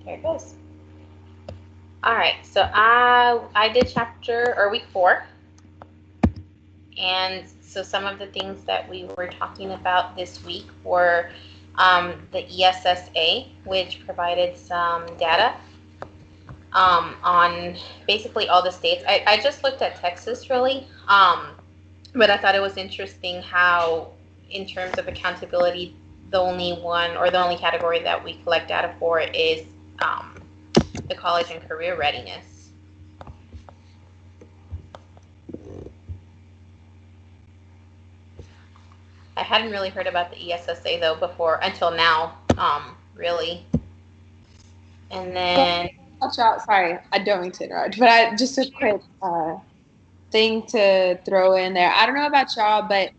There it goes. All right, so I did week 4, and so some of the things that we were talking about this week were the ESSA, which provided some data on basically all the states. I just looked at Texas really, but I thought it was interesting how, in terms of accountability, the only category that we collect data for is the college and career readiness. I hadn't really heard about the ESSA though before until now, really. And then watch out. Sorry, I don't mean to interrupt, but just a quick thing to throw in there. I don't know about y'all, but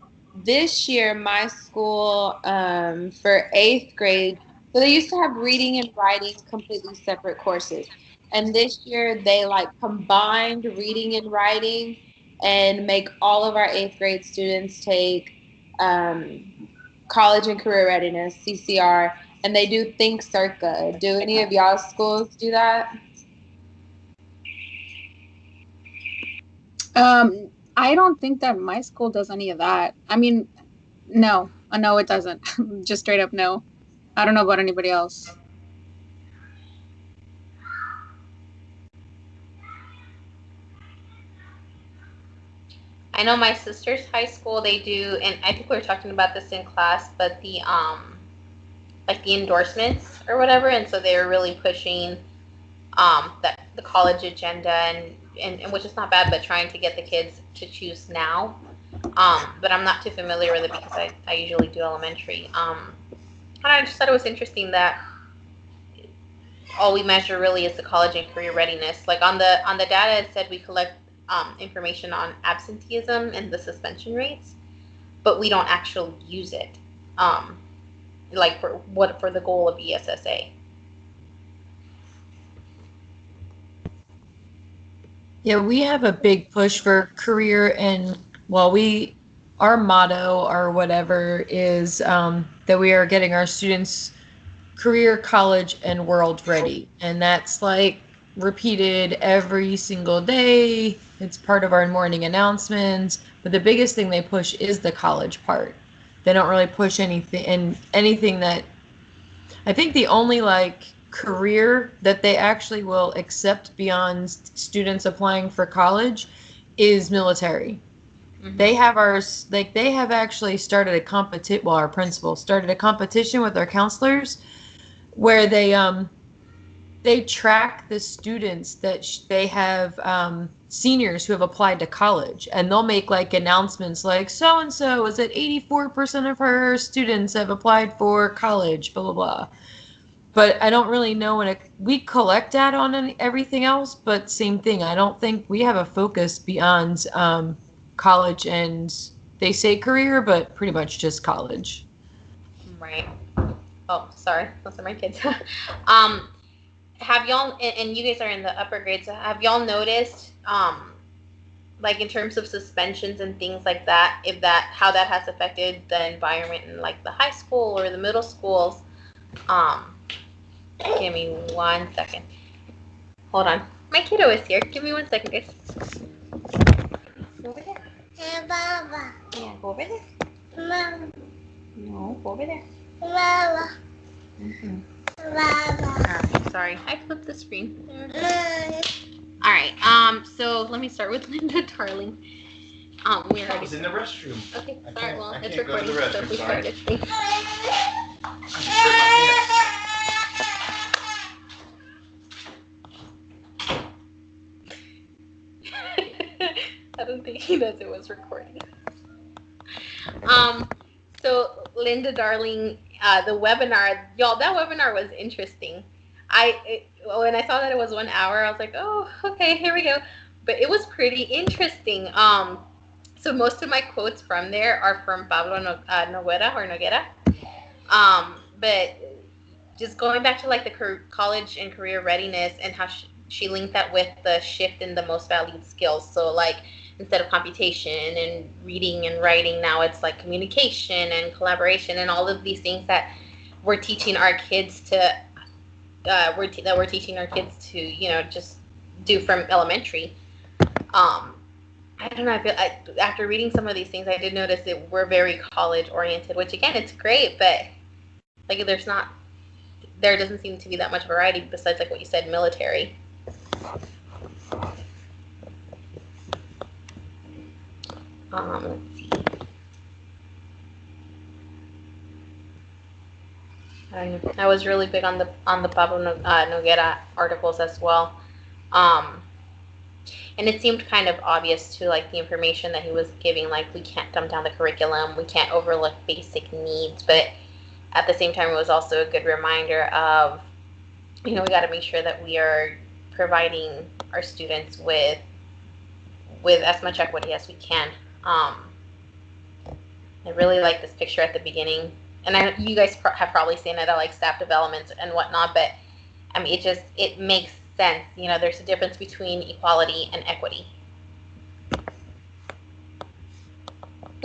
this year my school for 8th grade, so they used to have reading and writing completely separate courses, and this year they like combined reading and writing and make all of our 8th grade students take college and career readiness, CCR, and they do Think Circa. Do any of y'all schools do that? I don't think that my school does any of that. I mean, no, it doesn't. Just straight up no. I don't know about anybody else. I know my sister's high school, they do, and I think we were talking about this in class, but the like the endorsements or whatever, and so they were really pushing that the college agenda, and which is not bad, but trying to get the kids to choose now. But I'm not too familiar with it because I usually do elementary. And I just thought it was interesting that all we measure really is the college and career readiness. Like on the data, it said we collect information on absenteeism and the suspension rates, but we don't actually use it. Like for the goal of ESSA. Yeah, we have a big push for career, and our motto or whatever is that we are getting our students career, college, and world ready, and that's like repeated every single day. It's part of our morning announcements, but the biggest thing they push is the college part. They don't really push anything that I think the only like career that they actually will accept beyond students applying for college is military. Mm-hmm. They have actually started a competition. Well, our principal started a competition with our counselors where they track the students that they have seniors who have applied to college, and they'll make like announcements like so and so is at 84% of her students have applied for college, blah blah blah. But I don't really know we collect data on everything else, but same thing. I don't think we have a focus beyond college, and they say career, but pretty much just college. Right. Oh, sorry. Those are my kids. Have y'all, and you guys are in the upper grades, so have y'all noticed, like in terms of suspensions and things like that, how that has affected the environment in like the high school or the middle schools? Give me 1 second. Hold on. My kiddo is here. Give me 1 second, guys. Go over there. Hey, Baba. Yeah, go over there. Mama. No, go over there. Baba. Mm-hmm. Baba. Sorry, I flipped the screen. All right. So let me start with Linda Darling. I was in the restroom. Okay. Sorry. Well, it's recording, so we started. I don't think he knows it was recording. So Linda Darling, the webinar, y'all, that webinar was interesting. When I saw that it was 1 hour, I was like, oh, okay, here we go. But it was pretty interesting. So most of my quotes from there are from Pablo Noguera. But just going back to like the college and career readiness and how she linked that with the shift in the most valued skills. So like instead of computation and reading and writing, now it's like communication and collaboration and all of these things that we're teaching our kids to that we're teaching our kids to, just do from elementary. Um, I don't know. After reading some of these things, I did notice that we're very college oriented, which again, it's great, but like there doesn't seem to be that much variety besides like what you said, military. Let's see. I was really big on the Pablo Noguera articles as well. Um, and it seemed kind of obvious too, like the information that he was giving, like we can't dumb down the curriculum, we can't overlook basic needs, but at the same time, it was also a good reminder of, we got to make sure that we are providing our students with as much equity as we can. I really like this picture at the beginning, and you guys have probably seen it at like staff development and whatnot, but I mean, it makes sense. There's a difference between equality and equity.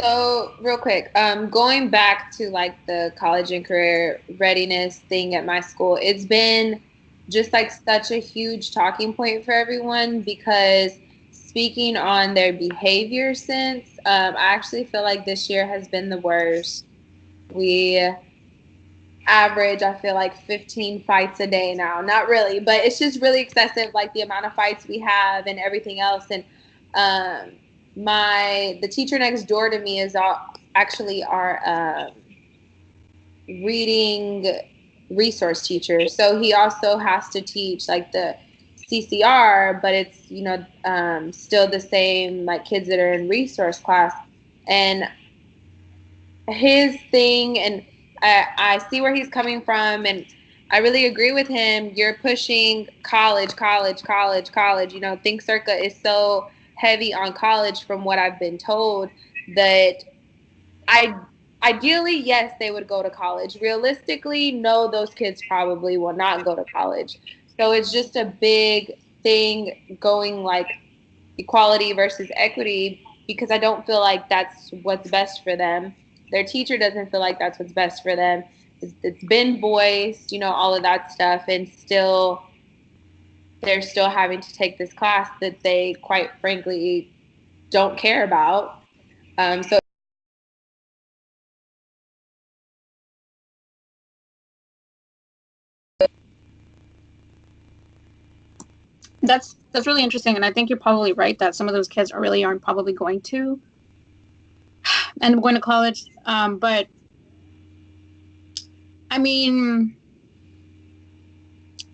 So real quick, going back to like the college and career readiness thing at my school, it's been just like such a huge talking point for everyone because speaking on their behavior since, I actually feel like this year has been the worst. We average, I feel like 15 fights a day now. Not really, but it's just really excessive, like the amount of fights we have and everything else. And the teacher next door to me is actually our reading resource teacher. So he also has to teach like the CCR, but it's still the same like kids that are in resource class. And his thing, and I see where he's coming from, and I really agree with him. You're pushing college. Think Circa is so heavy on college from what I've been told that ideally, yes, they would go to college. Realistically, no, those kids probably will not go to college. So it's just a big thing going like equality versus equity because I don't feel like that's what's best for them. Their teacher doesn't feel like that's what's best for them. It's been voiced, all of that stuff, and they're still having to take this class that they quite frankly don't care about. So That's really interesting, and I think you're probably right that some of those kids really aren't probably going to end up going to college. But I mean,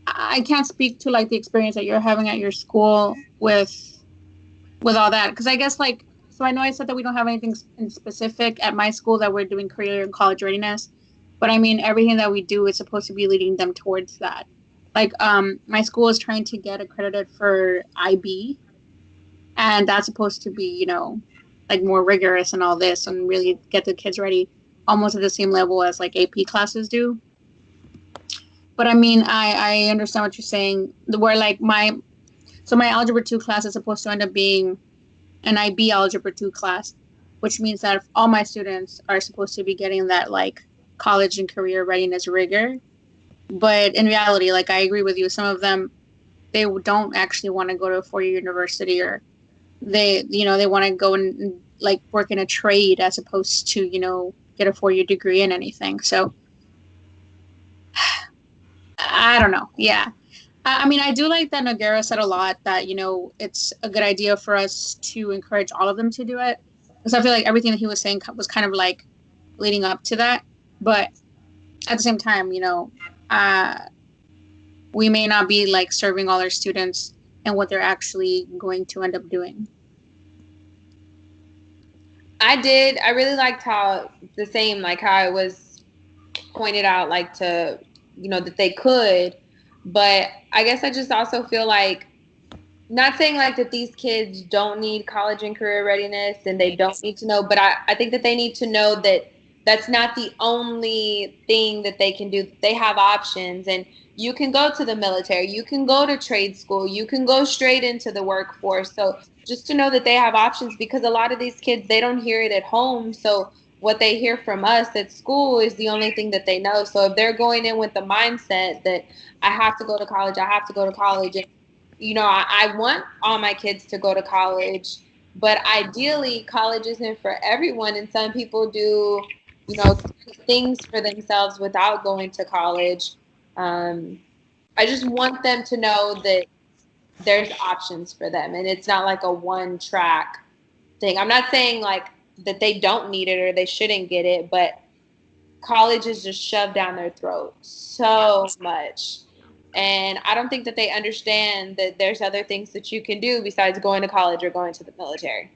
I can't speak to like the experience that you're having at your school with all that because I guess like so I know I said that we don't have anything in specific at my school that we're doing career and college readiness, but I mean everything that we do is supposed to be leading them towards that. Like my school is trying to get accredited for IB, and that's supposed to be like more rigorous and all this and really get the kids ready almost at the same level as like AP classes do. But I mean, I understand what you're saying. Where like my algebra 2 class is supposed to end up being an IB algebra 2 class, which means that all my students are supposed to be getting that like college and career readiness rigor. But in reality, like I agree with you, some of them they don't actually want to go to a 4-year university, or they want to go and like work in a trade as opposed to get a 4-year degree in anything. So I don't know. Yeah. I mean, I do like that Noguera said a lot that, it's a good idea for us to encourage all of them to do it. Because I feel like everything that he was saying was kind of like leading up to that. But at the same time, we may not be like serving all our students and what they're actually going to end up doing. I really liked how the same, like how it was pointed out, like to, that they could. But I guess I just also feel like, not saying like that these kids don't need college and career readiness and they don't need to know, but I think that they need to know that that's not the only thing that they can do. They have options, and you can go to the military, you can go to trade school, you can go straight into the workforce. So just to know that they have options, because a lot of these kids, they don't hear it at home. So what they hear from us at school is the only thing that they know. So if they're going in with the mindset that I have to go to college, and I want all my kids to go to college, but ideally college isn't for everyone, and some people do, things for themselves without going to college. I just want them to know that there's options for them, and it's not like a one track thing. I'm not saying like that they don't need it or they shouldn't get it, but college is just shoved down their throat so much. And I don't think that they understand that there's other things that you can do besides going to college or going to the military.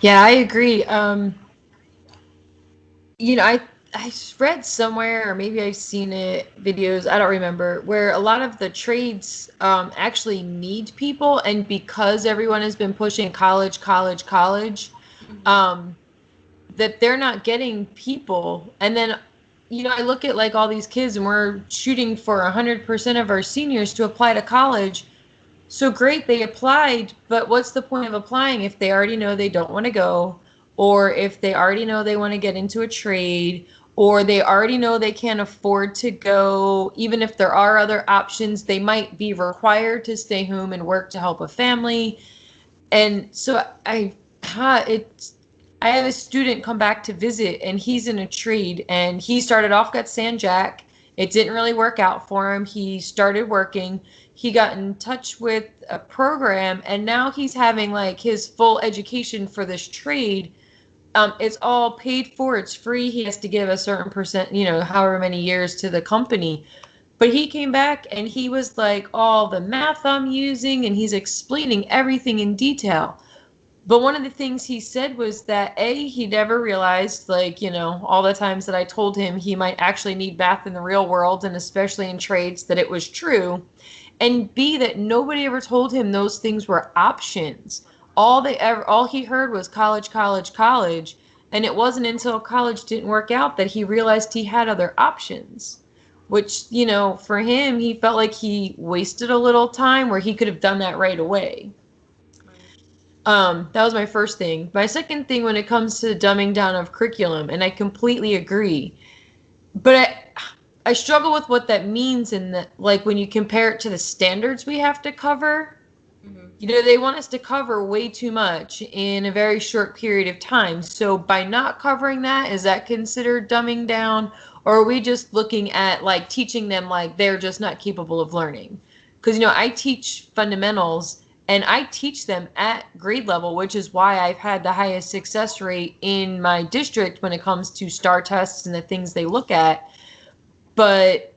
Yeah, I agree. I read somewhere, or maybe I've seen it videos, I don't remember, where a lot of the trades actually need people, and because everyone has been pushing college, that they're not getting people. And then, I look at like all these kids, and we're shooting for 100% of our seniors to apply to college. So great, they applied, but what's the point of applying if they already know they don't want to go, or if they already know they want to get into a trade, or they already know they can't afford to go? Even if there are other options, they might be required to stay home and work to help a family. And so I have a student come back to visit, and he's in a trade, and he started off at San Jack. It didn't really work out for him. He started working. He got in touch with a program, and now he's having like his full education for this trade. It's all paid for. It's free. He has to give a certain percent, however many years to the company. But he came back and he was like, all the math I'm using, and he's explaining everything in detail. But one of the things he said was that he never realized, like, all the times that I told him he might actually need math in the real world, and especially in trades, that it was true. And B, that nobody ever told him those things were options. All he heard was college, college, college. And it wasn't until college didn't work out that he realized he had other options. Which, for him, he felt like he wasted a little time where he could have done that right away. That was my first thing. My second thing, when it comes to the dumbing down of curriculum, and I completely agree, but I struggle with what that means in that, like, when you compare it to the standards we have to cover. They want us to cover way too much in a very short period of time. So by not covering that, is that considered dumbing down? Or are we just looking at like teaching them like they're just not capable of learning? Because, I teach fundamentals, and I teach them at grade level, which is why I've had the highest success rate in my district when it comes to STAR tests and the things they look at. But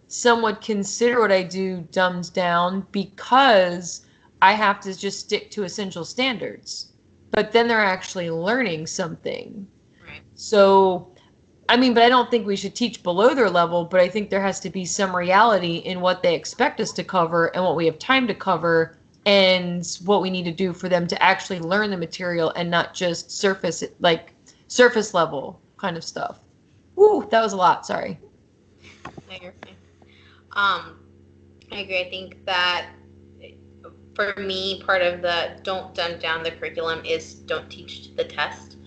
some would consider what I do dumbed down because I have to just stick to essential standards. But then they're actually learning something. Right. So, but I don't think we should teach below their level, but I think there has to be some reality in what they expect us to cover and what we have time to cover, and what we need to do for them to actually learn the material and not just surface level kind of stuff. Woo, that was a lot. Sorry. No, you're fine. I agree. I think that for me, part of the don't dumb down the curriculum is don't teach the test.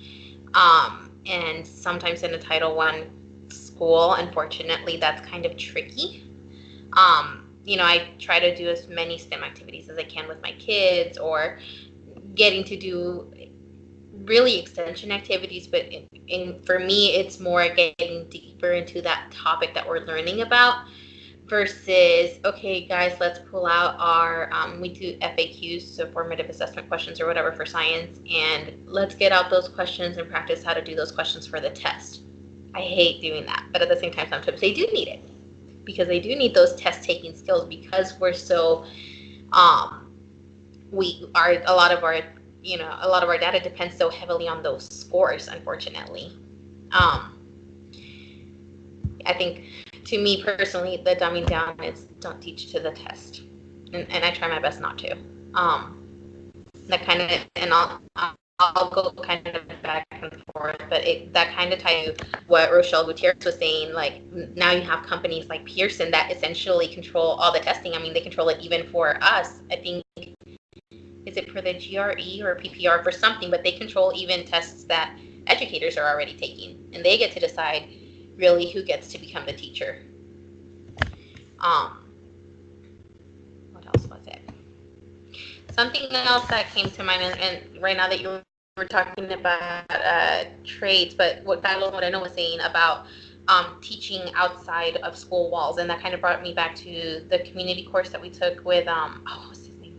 And sometimes in a Title I school, unfortunately, that's kind of tricky. I try to do as many STEM activities as I can with my kids, or getting to do really extension activities, but for me, it's more getting deeper into that topic that we're learning about, versus, okay, guys, let's pull out our, we do FAQs, so formative assessment questions or whatever for science, and let's get out those questions and practice how to do those questions for the test. I hate doing that, but at the same time, sometimes they do need it, because they do need those test-taking skills, because we're so, a lot of our data depends so heavily on those scores, unfortunately. I think, to me personally, the dumbing down is don't teach to the test, and I try my best not to. That kind of, and I'll go kind of back and forth, but that kind of ties to what Rochelle Gutierrez was saying. Like, now you have companies like Pearson that essentially control all the testing. They control it even for us. I think is it for the GRE or PPR for something, but they control even tests that educators are already taking, and they get to decide really who gets to become the teacher. What else was it? Something else that came to mind, and right now that you were talking about trades, but what Moreno was saying about teaching outside of school walls, and that kind of brought me back to the community course that we took with what was his name?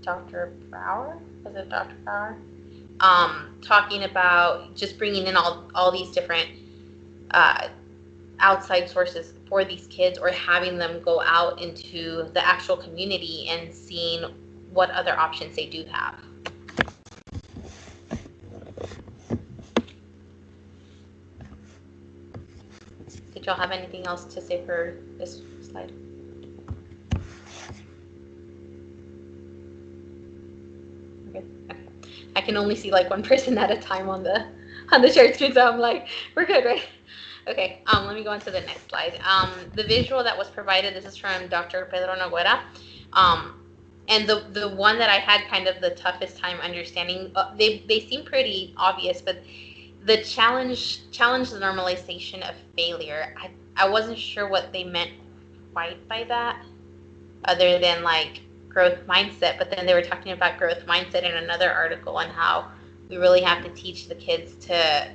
Dr. Brower? Was it Dr. Brower? Talking about just bringing in all these different outside sources for these kids, or having them go out into the actual community and seeing what other options they do have. Did y'all have anything else to say for this slide? Okay. I can only see like one person at a time on the share screen, so I'm like, we're good, right? Okay, let me go on to the next slide. The visual that was provided, this is from Dr. Pedro Noguera. And the one that I had kind of the toughest time understanding, they seem pretty obvious, but the challenge the normalization of failure. I wasn't sure what they meant quite by that, other than like growth mindset. But then they were talking about growth mindset in another article, and how we really have to teach the kids to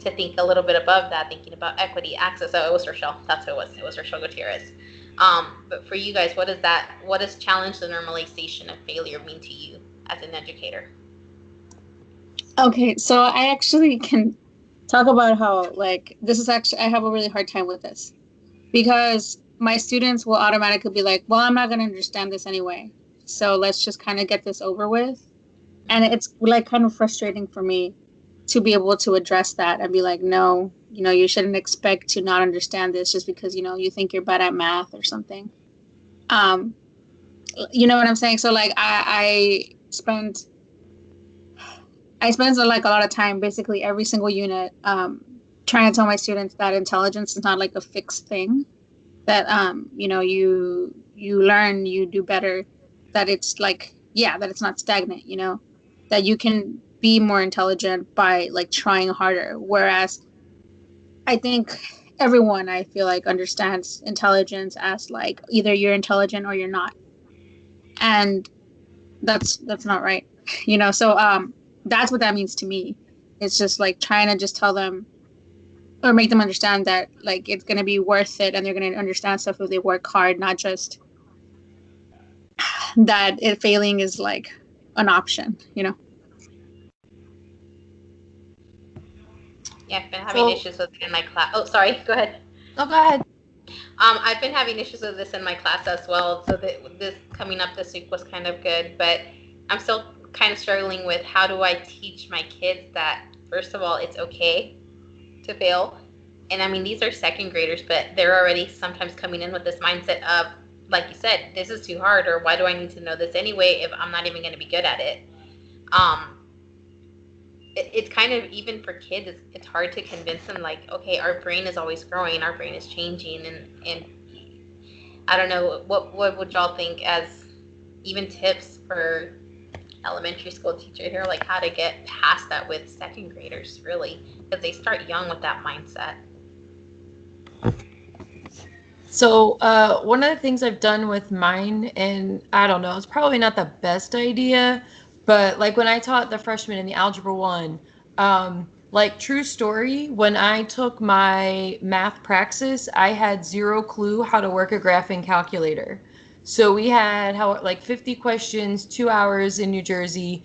think a little bit above that, thinking about equity, access. Oh, it was Rochelle. That's who it was. It was Rochelle Gutierrez. But for you guys, what does challenge the normalization of failure mean to you as an educator? Okay, so I actually can talk about how, like, this is actually, I have a really hard time with this, because my students will automatically be like, well, I'm not going to understand this anyway, so let's just kind of get this over with. And it's like kind of frustrating for me to be able to address that and be like, no, you shouldn't expect to not understand this just because, you think you're bad at math or something. You know what I'm saying? So like I spend like a lot of time, basically every single unit, trying to tell my students that intelligence is not like a fixed thing, that, you learn, you do better, that it's like, that it's not stagnant, that you can be more intelligent by like trying harder. Whereas I think everyone, I feel like, understands intelligence as like either you're intelligent or you're not. And that's not right. So that's what that means to me. It's just like trying to just tell them or make them understand that like it's going to be worth it, and they're going to understand stuff if they work hard, not just that failing is like an option. Yeah, I've been having issues with it in my class. Oh, sorry. Go ahead. Oh, go ahead. I've been having issues with this in my class as well. So this coming up this week was kind of good, but I'm still kind of struggling with how do I teach my kids that, first of all, it's okay to fail. And I mean, these are second graders, but they're already sometimes coming in with this mindset of, like you said, this is too hard, or why do I need to know this anyway if I'm not even going to be good at it? It's kind of, even for kids, it's hard to convince them, like, okay, our brain is always growing, our brain is changing, and I don't know, what would y'all think as even tips for elementary school teacher here, like how to get past that with second graders, really, because they start young with that mindset. So one of the things I've done with mine, and I don't know, it's probably not the best idea, but like when I taught the freshmen in the Algebra 1, like true story, when I took my math praxis, I had zero clue how to work a graphing calculator. So we had like 50 questions, 2 hours in New Jersey.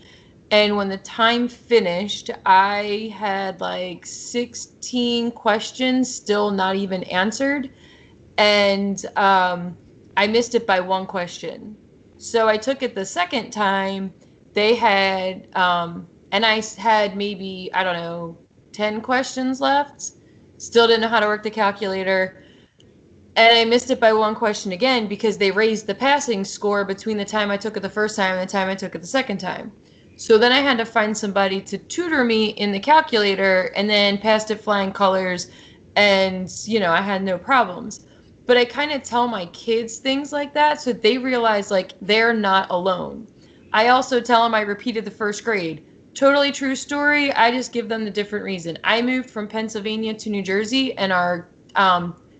And when the time finished, I had like 16 questions still not even answered. And I missed it by one question. So I took it the second time. They had, and I had maybe, I don't know, 10 questions left. Still didn't know how to work the calculator. And I missed it by one question again because they raised the passing score between the time I took it the first time and the time I took it the second time. So then I had to find somebody to tutor me in the calculator, and then passed it flying colors, and, I had no problems. But I kind of tell my kids things like that so they realize like they're not alone. I also tell them I repeated the first grade. Totally true story. I just give them the different reason. I moved from Pennsylvania to New Jersey, and our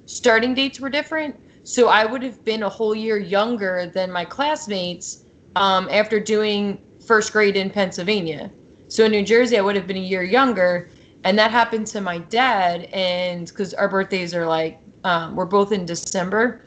starting dates were different. So I would have been a whole year younger than my classmates after doing first grade in Pennsylvania. So in New Jersey, I would have been a year younger. And that happened to my dad. And because our birthdays are like, we're both in December.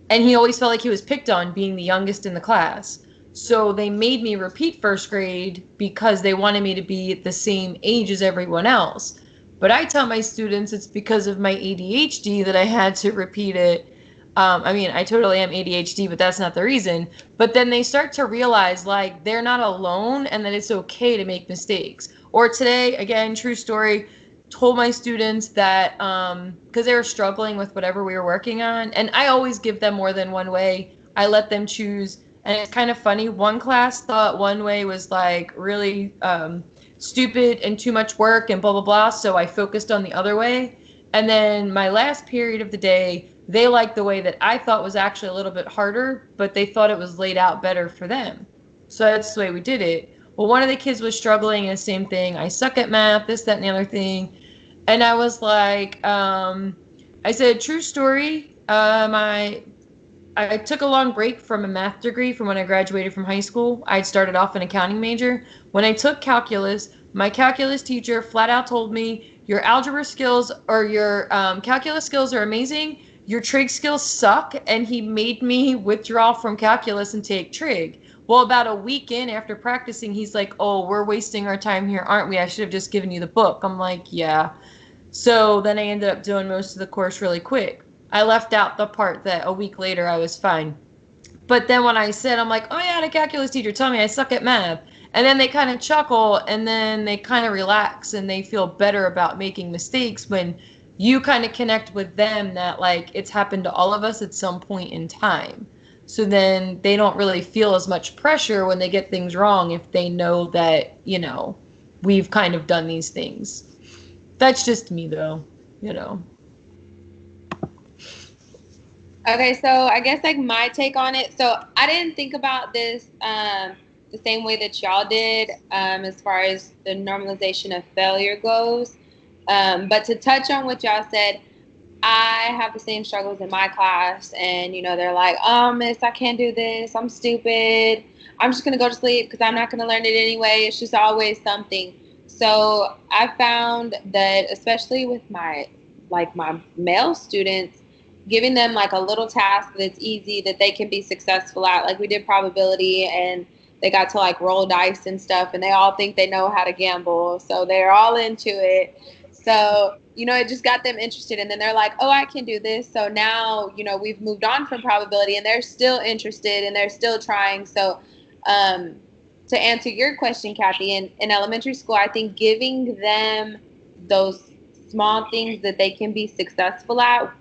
And he always felt like he was picked on being the youngest in the class. So they made me repeat first grade because they wanted me to be the same age as everyone else. But I tell my students it's because of my ADHD that I had to repeat it. I mean, I totally am ADHD, but that's not the reason. But then they start to realize like they're not alone and that it's okay to make mistakes. Or today, again, true story, told my students that because they were struggling with whatever we were working on, and I always give them more than one way. I let them choose, and it's kind of funny. One class thought one way was like really stupid and too much work and blah blah blah, so I focused on the other way. And then my last period of the day, they liked the way that I thought was actually a little bit harder, but they thought it was laid out better for them. So that's the way we did it. Well, one of the kids was struggling, and the same thing. I suck at math, this, that, and the other thing. And I was like, I said, true story. I took a long break from a math degree from when I graduated from high school. I'd started off an accounting major. When I took calculus, my calculus teacher flat out told me, your algebra skills or your calculus skills are amazing. Your trig skills suck. And he made me withdraw from calculus and take trig. Well, about a week in after practicing, he's like, oh, we're wasting our time here, aren't we? I should have just given you the book. I'm like, yeah. So then I ended up doing most of the course really quick. I left out the part that a week later I was fine. But then when I said, I'm like, oh yeah, the calculus teacher told me I suck at math. And then they kind of chuckle and then they kind of relax and they feel better about making mistakes when you kind of connect with them that like it's happened to all of us at some point in time. So then they don't really feel as much pressure when they get things wrong if they know that, you know, we've kind of done these things. That's just me though, you know. Okay, so I guess like my take on it. So I didn't think about this the same way that y'all did as far as the normalization of failure goes. But to touch on what y'all said, I have the same struggles in my class, and you know they're like, "Oh, miss, I can't do this. I'm stupid. I'm just gonna go to sleep because I'm not gonna learn it anyway. It's just always something." So I found that, especially with my male students, giving them like a little task that's easy that they can be successful at. Like we did probability, and they got to like roll dice and stuff, and they all think they know how to gamble, so they're all into it. So you know, it just got them interested, and then they're like, oh, I can do this. So now, you know, we've moved on from probability, and they're still interested, and they're still trying. So to answer your question, Kathy, in elementary school, I think giving them those small things that they can be successful at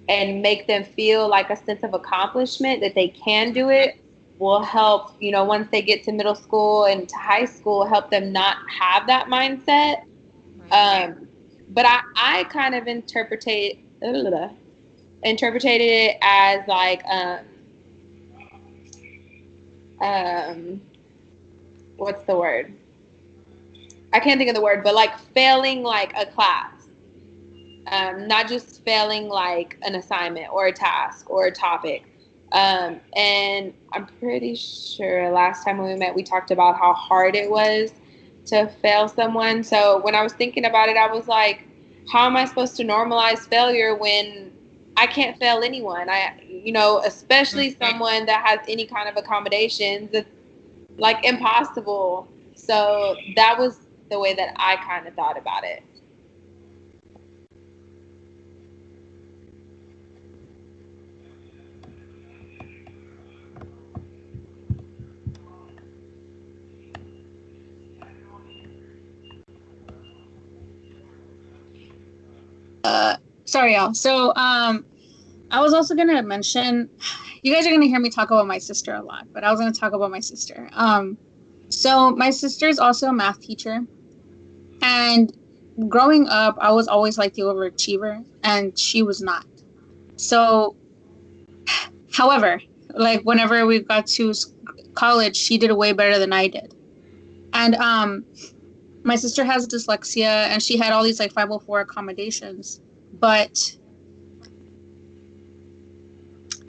and make them feel like a sense of accomplishment that they can do it will help, you know, once they get to middle school and to high school, help them not have that mindset. But I kind of interpreted it as like what's the word? I can't think of the word, but like failing like a class. Not just failing like an assignment or a task or a topic. And I'm pretty sure last time when we met, we talked about how hard it was to fail someone. So when I was thinking about it, I was like, how am I supposed to normalize failure when I can't fail anyone? You know, especially someone that has any kind of accommodations, it's like impossible. So that was the way that I kind of thought about it. Sorry, y'all. So, I was also gonna mention, you guys are gonna hear me talk about my sister a lot, but I was gonna talk about my sister. So my sister is also a math teacher, and growing up, I was always like the overachiever, and she was not. So, however, like whenever we got to college, she did way better than I did. And my sister has dyslexia, and she had all these like 504 accommodations, but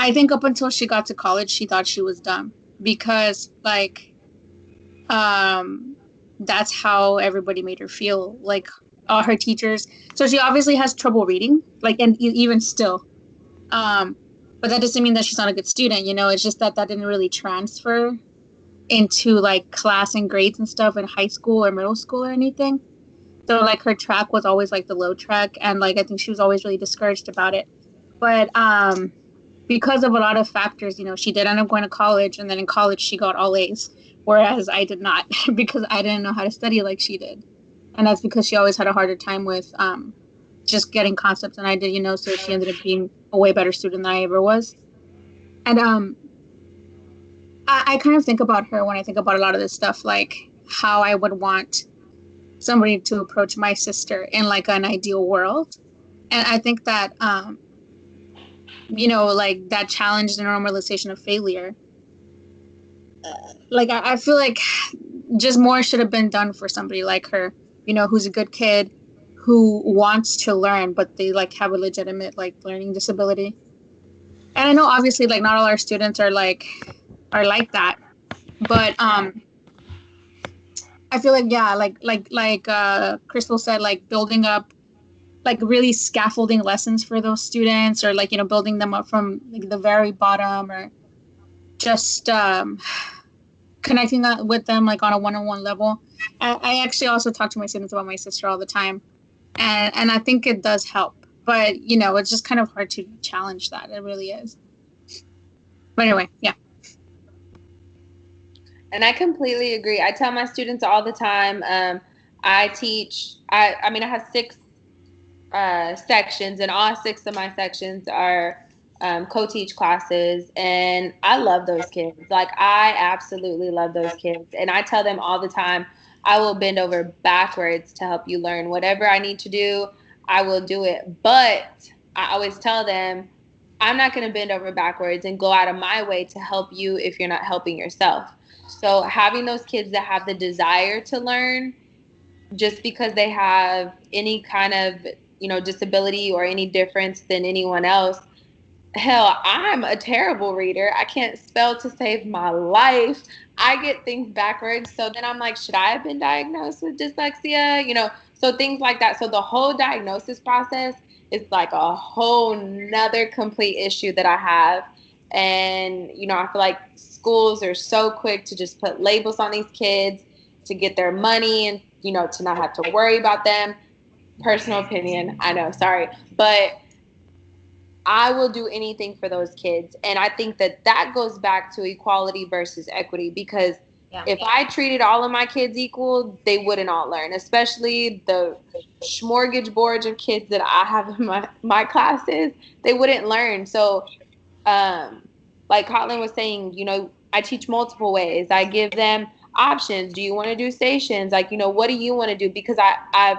I think up until she got to college, she thought she was dumb because like that's how everybody made her feel, like all her teachers. So she obviously has trouble reading, like, and even still. But that doesn't mean that she's not a good student, you know. It's just that didn't really transfer into like class and grades and stuff in high school or middle school or anything. So like her track was always like the low track, and like I think she was always really discouraged about it. But because of a lot of factors, you know, she did end up going to college, and then in college she got all A's, whereas I did not because I didn't know how to study like she did. And that's because she always had a harder time with just getting concepts than I did, you know, so she ended up being a way better student than I ever was. And I kind of think about her when I think about a lot of this stuff, like how I would want somebody to approach my sister in like an ideal world. And I think that you know, like that challenge the normalization of failure. Like I feel like just more should have been done for somebody like her, you know, who's a good kid, who wants to learn, but they like have a legitimate like learning disability. And I know obviously like not all our students are like that, but I feel like yeah, like Crystal said, like building up like really scaffolding lessons for those students, or like, you know, building them up from like the very bottom, or just connecting that with them like on a one-on-one level. I actually also talk to my students about my sister all the time, and I think it does help, but you know, it's just kind of hard to challenge that. It really is. But anyway, yeah. And I completely agree. I tell my students all the time, I teach, I mean, I have 6 sections, and all 6 of my sections are co-teach classes, and I love those kids. Like, I absolutely love those kids. And I tell them all the time, I will bend over backwards to help you learn. Whatever I need to do, I will do it. But I always tell them, I'm not going to bend over backwards and go out of my way to help you if you're not helping yourself. So having those kids that have the desire to learn, just because they have any kind of, you know, disability or any difference than anyone else. Hell, I'm a terrible reader. I can't spell to save my life. I get things backwards. So then I'm like, should I have been diagnosed with dyslexia? You know, so things like that. So the whole diagnosis process is like a whole nother complete issue that I have. And, you know, I feel like schools are so quick to just put labels on these kids to get their money and, you know, to not have to worry about them. Personal opinion, I know, sorry. But I will do anything for those kids. And I think that goes back to equality versus equity, because if I treated all of my kids equal, they wouldn't all learn, especially the smorgasbord of kids that I have in my classes. They wouldn't learn. So, like Colin was saying, you know, I teach multiple ways. I give them options. Do you want to do stations? Like, you know, what do you want to do? Because I've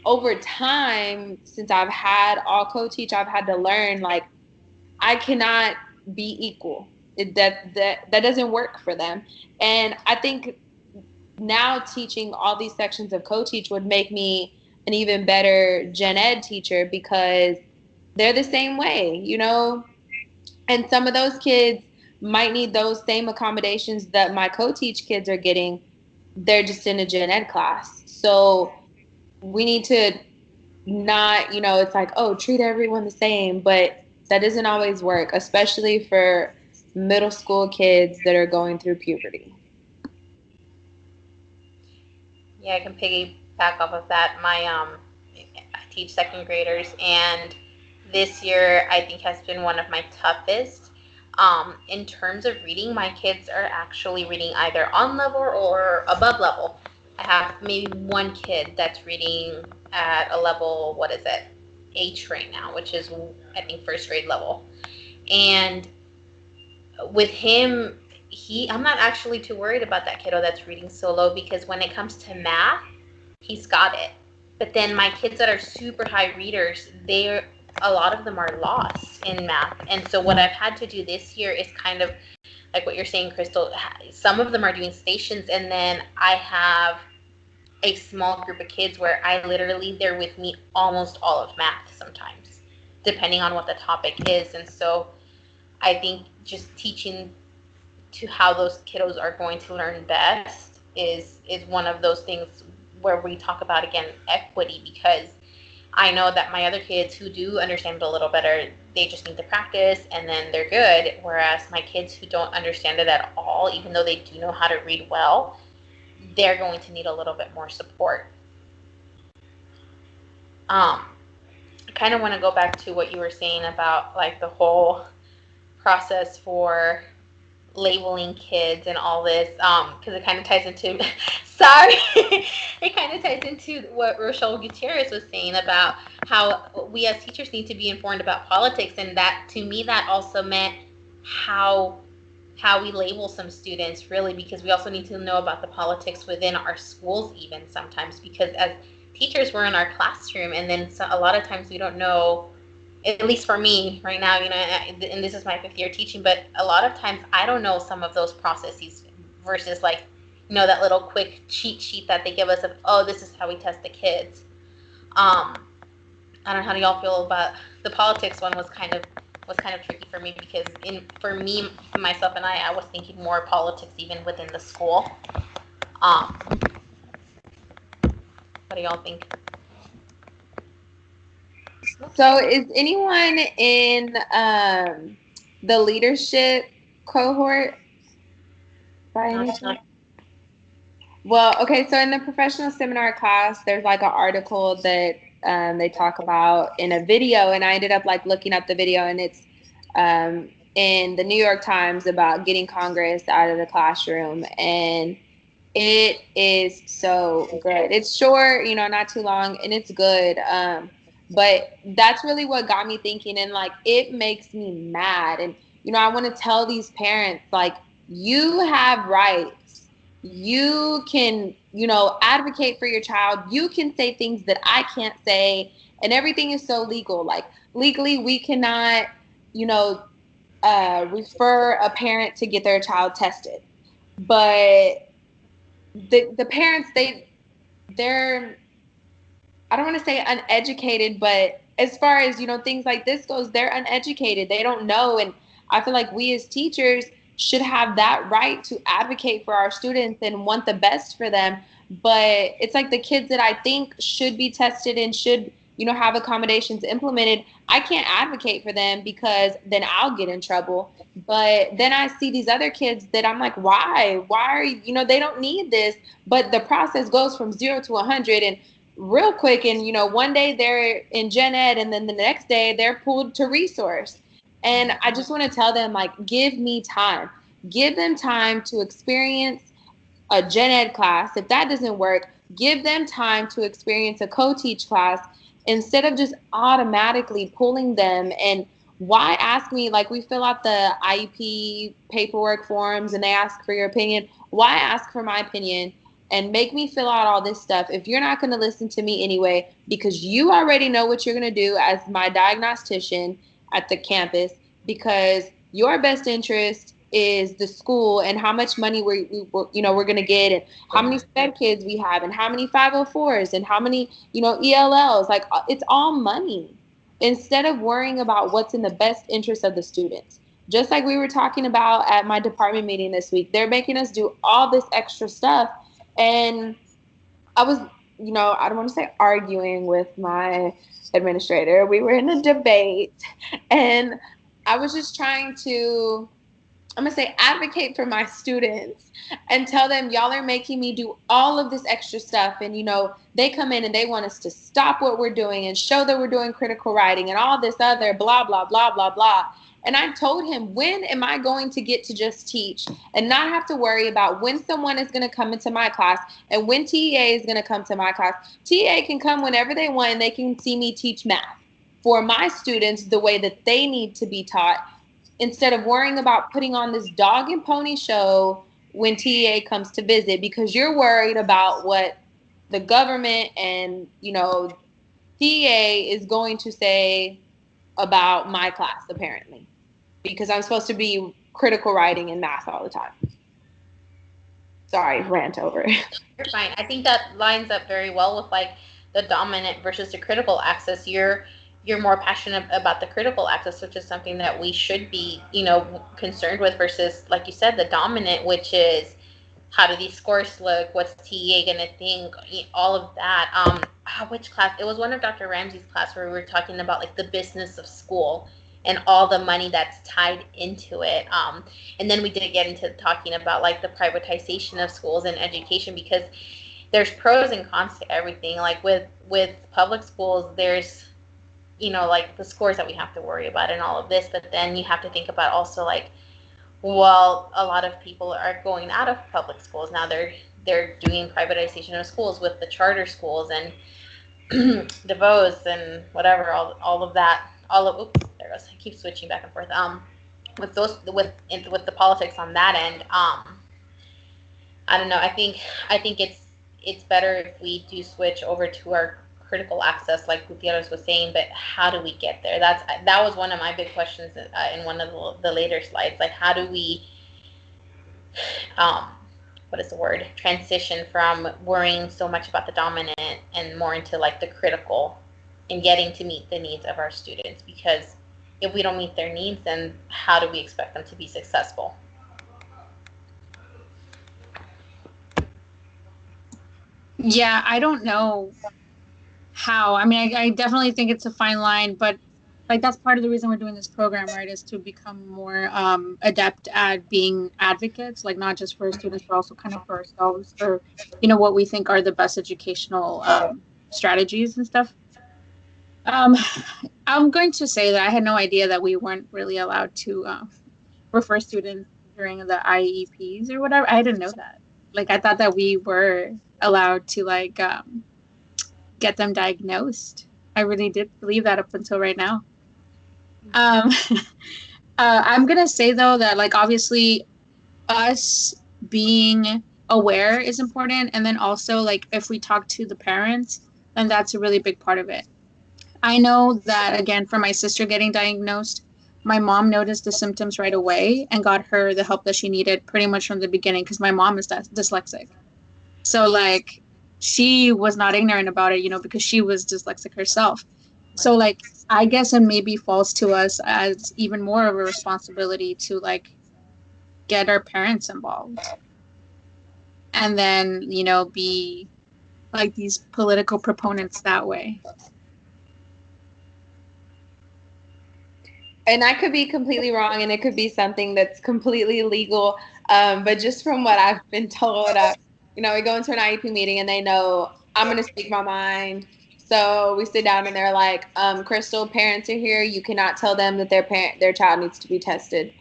over time, since I've had all co-teach, I've had to learn, like, I cannot be equal. That doesn't work for them. And I think now teaching all these sections of co-teach would make me an even better gen ed teacher, because they're the same way, you know? And some of those kids might need those same accommodations that my co-teach kids are getting. They're just in a gen ed class. So we need to not, you know, it's like, oh, treat everyone the same, but that doesn't always work, especially for middle school kids that are going through puberty. Yeah, I can piggyback off of that. I teach second graders, and this year I think has been one of my toughest. In terms of reading, my kids are actually reading either on level or above level. I have maybe one kid that's reading at a level, what is it, H right now, which is I think first grade level. And with him, I'm not actually too worried about that kiddo that's reading solo, because when it comes to math, he's got it. But then my kids that are super high readers, a lot of them are lost in math. And so what I've had to do this year is kind of like what you're saying, Crystal. Some of them are doing stations, and then I have a small group of kids where I literally, they're with me almost all of math sometimes, depending on what the topic is. And so I think just teaching to how those kiddos are going to learn best is one of those things where we talk about, again, equity, because I know that my other kids who do understand it a little better, they just need to practice and then they're good. Whereas my kids who don't understand it at all, even though they do know how to read well, they're going to need a little bit more support. I kind of want to go back to what you were saying about like the whole process for labeling kids and all this, because it kind of ties into sorry it kind of ties into what Rochelle Gutierrez was saying about how we as teachers need to be informed about politics. And that, to me, that also meant how we label some students, really, because we also need to know about the politics within our schools even sometimes, because as teachers, we're in our classroom, and then a lot of times we don't know, at least for me right now, and this is my 5th year teaching, but a lot of times I don't know some of those processes versus like, that little quick cheat sheet that they give us of, oh, this is how we test the kids. I don't know, how do y'all feel about the politics one? Was kind of tricky for me, because for me, myself and I was thinking more politics even within the school. What do y'all think? So is anyone in the leadership cohort by any chance? Well, okay, so in the professional seminar class, there's like an article that they talk about in a video, and I ended up like looking up the video, and it's in the New York Times about getting Congress out of the classroom, and it is so good. It's short, not too long, and it's good. But that's really what got me thinking, and like it makes me mad. And I want to tell these parents, like, you have rights. You can, advocate for your child. You can say things that I can't say, and everything is so legal. Like legally, we cannot, refer a parent to get their child tested, but the parents, they're I don't want to say uneducated, but as far as things like this goes, they're uneducated. They don't know. And I feel like we as teachers should have that right to advocate for our students and want the best for them. But it's like the kids that I think should be tested and should have accommodations implemented, I can't advocate for them because then I'll get in trouble. But then I see these other kids that I'm like, why are you, they don't need this, but the process goes from 0 to 100 and real quick. And one day they're in gen ed, and then the next day they're pulled to resource. And I just want to tell them, like, give me time. Give them time to experience a gen ed class. If that doesn't work, give them time to experience a co-teach class instead of just automatically pulling them. And why ask me? Like, we fill out the IEP paperwork forms and they ask for your opinion. Why ask for my opinion and make me fill out all this stuff if you're not going to listen to me anyway, because you already know what you're going to do as my diagnostician at the campus, because your best interest is the school and how much money we're going to get, and how many sped kids we have, and how many 504s, and how many ELLs. Like, it's all money instead of worrying about what's in the best interest of the students. Just like we were talking about at my department meeting this week, they're making us do all this extra stuff. And I was, I don't want to say arguing with my administrator. We were in a debate, and I was just trying to, I'm going to say, advocate for my students and tell them, y'all are making me do all of this extra stuff. And, they come in and they want us to stop what we're doing and show that we're doing critical writing and all this other blah, blah, blah, blah, blah. And I told him, when am I going to get to just teach and not have to worry about when someone is going to come into my class and when TEA is going to come to my class? TEA can come whenever they want, and they can see me teach math for my students the way that they need to be taught, instead of worrying about putting on this dog and pony show when TEA comes to visit, because you're worried about what the government and, TEA is going to say about my class, apparently, because I'm supposed to be critical writing and math all the time. Sorry, rant over. You're fine. I think that lines up very well with like the dominant versus the critical access. You're more passionate about the critical access, which is something that we should be, concerned with versus, like you said, the dominant, which is how do these scores look? What's TA gonna think? All of that. Which class? It was one of Dr. Ramsey's class where we were talking about like the business of school and all the money that's tied into it. And then we did get into talking about like the privatization of schools and education, because there's pros and cons to everything. Like with public schools, there's like the scores that we have to worry about and all of this, but then you have to think about also like, well, a lot of people are going out of public schools now. They're doing privatization of schools with the charter schools and DeVos and whatever, all of that. Oops, there goes. I keep switching back and forth. With the politics on that end, I don't know. I think it's better if we do switch over to our critical access, like Gutierrez was saying. But how do we get there? That was one of my big questions in one of the later slides. Like, how do we, what is the word? Transition from worrying so much about the dominant and more into like the critical, and getting to meet the needs of our students. Because if we don't meet their needs, then how do we expect them to be successful? Yeah, I don't know how. I mean, I definitely think it's a fine line, but like that's part of the reason we're doing this program, right? Is to become more adept at being advocates, like not just for students, but also kind of for ourselves, or what we think are the best educational strategies and stuff. I'm going to say that I had no idea that we weren't really allowed to refer students during the IEPs or whatever. I didn't know that. Like, I thought that we were allowed to like get them diagnosed. I really did believe that up until right now. I'm gonna say though that like obviously us being aware is important, and then also like if we talk to the parents, then that's a really big part of it. I know that again for my sister getting diagnosed, my mom noticed the symptoms right away and got her the help that she needed pretty much from the beginning, because my mom is dyslexic. So like she was not ignorant about it, because she was dyslexic herself. So like I guess it maybe falls to us as even more of a responsibility to like get our parents involved, and then be like these political proponents that way. And I could be completely wrong, and it could be something that's completely illegal. But just from what I've been told, we go into an IEP meeting and they know I'm going to speak my mind. So we sit down and they're like, Crystal, parents are here. You cannot tell them that their child needs to be tested.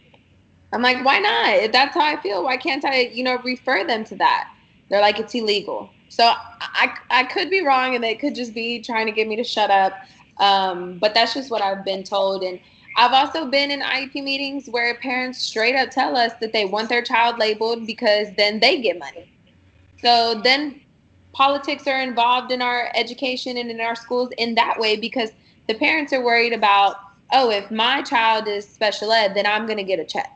I'm like, why not? If that's how I feel, why can't I, refer them to that? They're like, it's illegal. So I could be wrong, and they could just be trying to get me to shut up. But that's just what I've been told. And I've also been in IEP meetings where parents straight up tell us that they want their child labeled because then they get money. So then politics are involved in our education and in our schools in that way, because the parents are worried about, oh, if my child is special ed, then I'm going to get a check.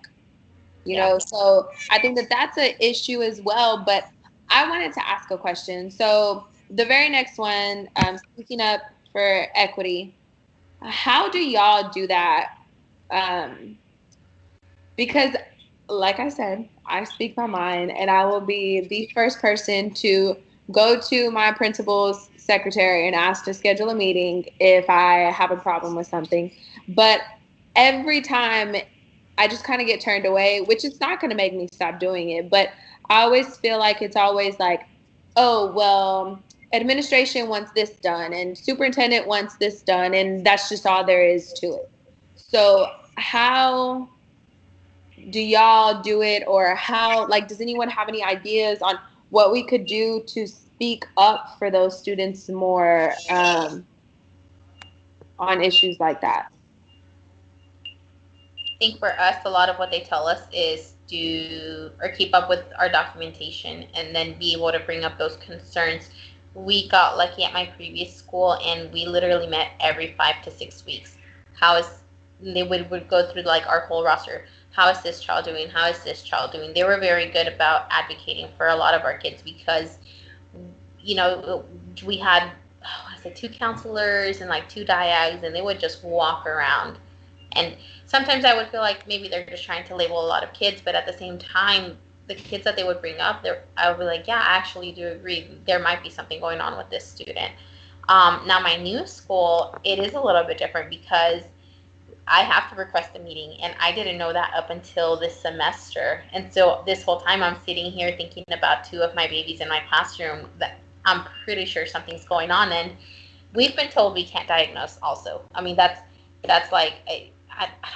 So I think that that's an issue as well. But I wanted to ask a question. So the very next one, speaking up for equity, how do y'all do that? Because like I said, I speak my mind, and I will be the first person to go to my principal's secretary and ask to schedule a meeting if I have a problem with something. But every time I just kind of get turned away, which is not going to make me stop doing it. But I always feel like it's always like, oh, well, administration wants this done and superintendent wants this done, and that's just all there is to it. So how do y'all do it, or how, like, does anyone have any ideas on what we could do to speak up for those students more on issues like that? I think for us, a lot of what they tell us is do or keep up with our documentation and then be able to bring up those concerns. We got lucky at my previous school, and we literally met every 5 to 6 weeks. how is they would go through like our whole roster. How is this child doing? How is this child doing? They were very good about advocating for a lot of our kids because, you know, we had, I say 2 counselors and like 2 diags, and they would just walk around. And sometimes I would feel like maybe they're just trying to label a lot of kids, but at the same time, the kids that they would bring up, I would be like, yeah, I actually do agree. There might be something going on with this student. Now, my new school, it is a little bit different because I have to request a meeting, and I didn't know that up until this semester. And so this whole time I'm sitting here thinking about 2 of my babies in my classroom that I'm pretty sure something's going on. And we've been told we can't diagnose also. I mean, that's like, I